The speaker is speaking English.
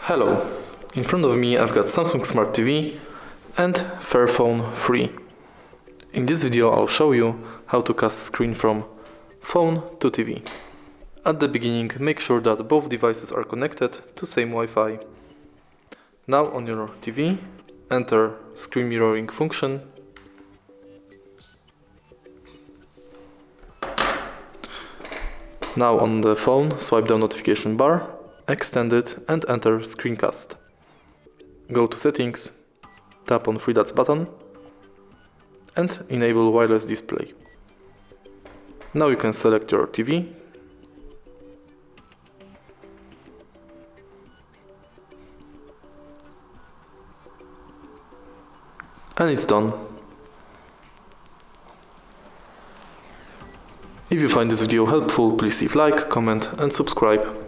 Hello, in front of me I've got Samsung Smart TV and Fairphone 3. In this video I'll show you how to cast screen from phone to TV. At the beginning make sure that both devices are connected to same Wi-Fi. Now on your TV enter screen mirroring function. Now on the phone swipe down notification bar, extend it and enter screencast. Go to settings, tap on three dots button and enable wireless display. Now you can select your TV and it's done. If you find this video helpful, please leave like, comment and subscribe.